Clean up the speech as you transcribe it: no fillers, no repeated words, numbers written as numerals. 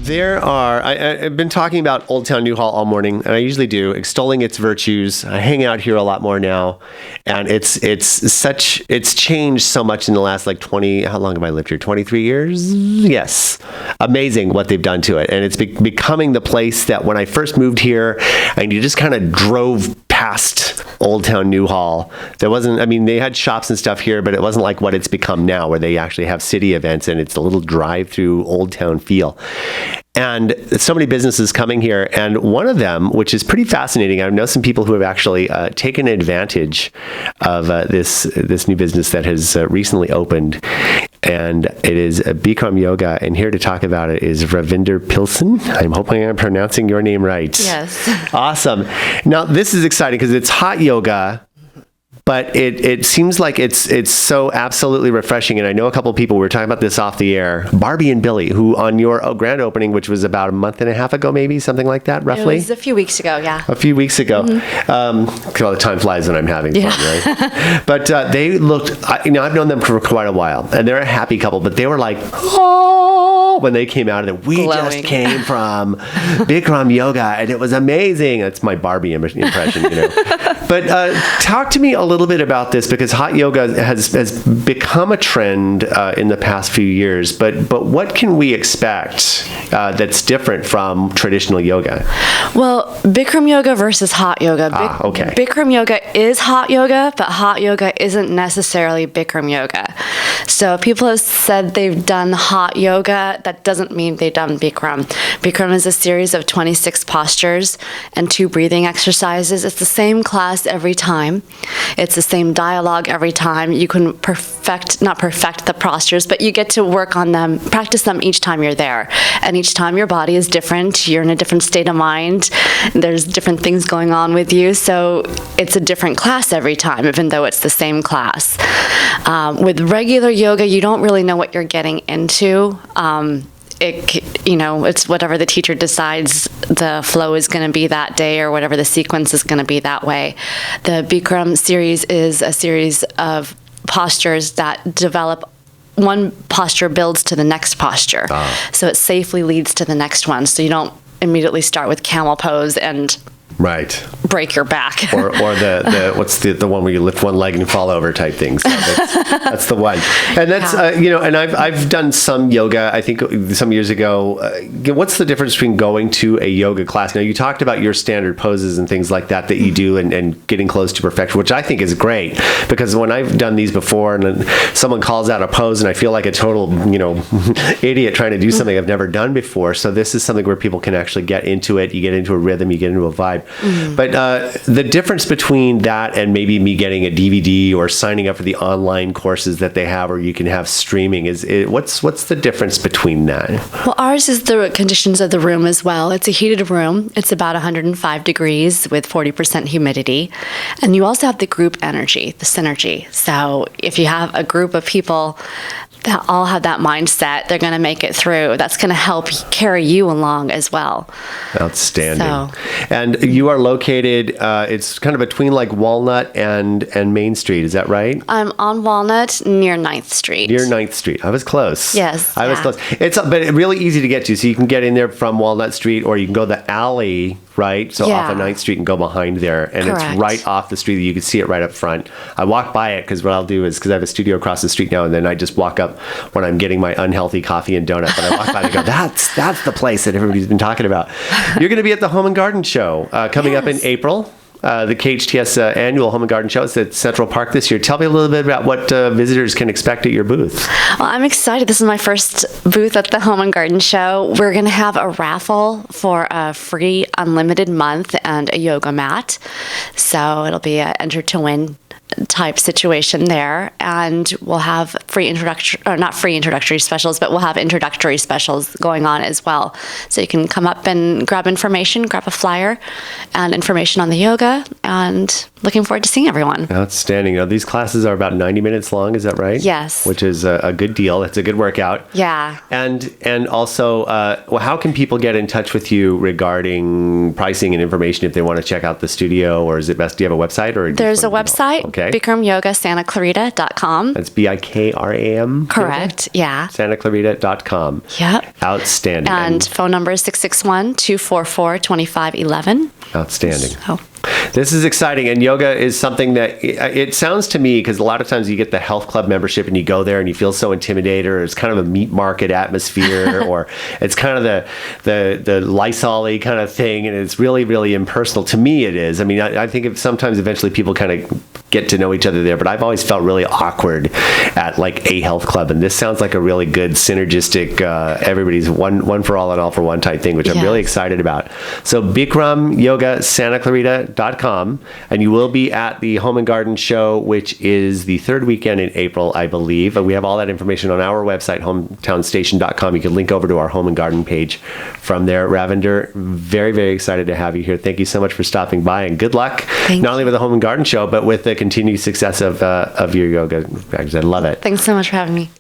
I've been talking about Old Town Newhall all morning, and I usually do, extolling its virtues. I hang out here a lot more now, and it's changed so much in the last how long have I lived here? 23 years? Yes. Amazing what they've done to it. And it's becoming the place that when I first moved here, and you just kind of drove past Old Town Newhall, they had shops and stuff here, but it wasn't like what it's become now, where they actually have city events and it's a little drive-through Old Town feel. And so many businesses coming here, and one of them, which is pretty fascinating, I know some people who have actually taken advantage of this new business that has recently opened, and it is Bikram Yoga, and here to talk about it is Ravinder Pilson. I'm hoping I'm pronouncing your name right. Yes. Awesome. Now, this is exciting because it's hot yoga, but it seems like it's so absolutely refreshing. And I know a couple of people, we were talking about this off the air, Barbie and Billy, who on your grand opening, which was about a month and a half ago, maybe something like that, roughly? It was a few weeks ago, yeah. A few weeks ago. Because all the time flies when I'm having fun, right? But they looked, I've known them for quite a while, and they're a happy couple, but they were like, oh, when they came out of it. We glowing. Just came from Bikram Yoga, and it was amazing. That's my Barbie impression, But talk to me a little bit about this, because hot yoga has become a trend in the past few years. But what can we expect that's different from traditional yoga? Well, Bikram yoga versus hot yoga. Okay. Bikram yoga is hot yoga, but hot yoga isn't necessarily Bikram yoga. So people have said they've done hot yoga. That doesn't mean they've done Bikram. Bikram is a series of 26 postures and 2 breathing exercises. It's the same class every time. It's the same dialogue every time. You can not perfect the postures, but you get to work on them, practice them each time you're there. And each time your body is different. You're in a different state of mind. There's different things going on with you. So it's a different class every time, even though it's the same class. With regular yoga, you don't really know what you're getting into. It's whatever the teacher decides the flow is going to be that day, or whatever the sequence is going to be that way. The Bikram series is a series of postures that develop. One posture builds to the next posture. So it safely leads to the next one. So you don't immediately start with camel pose and right. break your back. or the what's the one where you lift one leg and fall over type thing. So that's the one. And that's and I've done some yoga, I think some years ago. What's the difference between going to a yoga class? Now, you talked about your standard poses and things like that you do and getting close to perfection, which I think is great, because when I've done these before and someone calls out a pose and I feel like a total idiot trying to do something I've never done before. So this is something where people can actually get into it. You get into a rhythm, you get into a vibe. But the difference between that and maybe me getting a DVD or signing up for the online courses that they have, or you can have streaming, what's the difference between that? Well, ours is the conditions of the room as well. It's a heated room. It's about 105 degrees with 40% humidity. And you also have the group energy, the synergy. So if you have a group of people that all have that mindset, they're going to make it through. That's going to help carry you along as well. Outstanding. So. And you are located, it's kind of between like Walnut and Main Street, is that right? I'm on Walnut near 9th Street. Near 9th Street. I was close. Yes. I was close. But it's really easy to get to. So you can get in there from Walnut Street, or you can go the alley, right? So off of 9th Street and go behind there. And Correct. It's right off the street. You can see it right up front. I walk by it because what I'll do is, because I have a studio across the street now, and then I just walk up when I'm getting my unhealthy coffee and donut. But I walk by and go, that's the place that everybody's been talking about. You're going to be at the Home and Garden Show coming up in April. The KHTS annual Home and Garden Show. It's at Central Park this year. Tell me a little bit about what visitors can expect at your booth. Well, I'm excited. This is my first booth at the Home and Garden Show. We're going to have a raffle for a free unlimited month and a yoga mat. So it'll be an enter to win type situation there, and we'll have not free introductory specials, but we'll have introductory specials going on as well. So you can come up and grab information, grab a flyer and information on the yoga, and looking forward to seeing everyone. Outstanding. Now, these classes are about 90 minutes long, is that right? Yes. Which is a good deal. It's a good workout. Yeah. And also, how can people get in touch with you regarding pricing and information if they want to check out the studio, or is it best? Do you have a website? Or there's a website, Okay. BikramYogaSantaClarita.com. That's Bikram. Correct. Yeah. SantaClarita.com. Yep. Outstanding. And phone number is 661-244-2511. Outstanding. So. This is exciting, and yoga is something that it sounds to me, because a lot of times you get the health club membership and you go there and you feel so intimidated, or it's kind of a meat market atmosphere, or it's kind of the Lysol-y kind of thing, and it's really, really impersonal. To me, it is. I mean, I think sometimes eventually people kind of get to know each other there, but I've always felt really awkward at like a health club, and this sounds like a really good synergistic, everybody's one for all and all for one type thing, which I'm really excited about. So BikramYogaSantaClarita.com, and you will be at the Home and Garden Show, which is the third weekend in April, I believe. We have all that information on our website, hometownstation.com. You can link over to our Home and Garden page from there. Ravinder, very, very excited to have you here. Thank you so much for stopping by, and good luck, not only with the Home and Garden Show, but with the continued success of your yoga practice. I love it. Thanks so much for having me.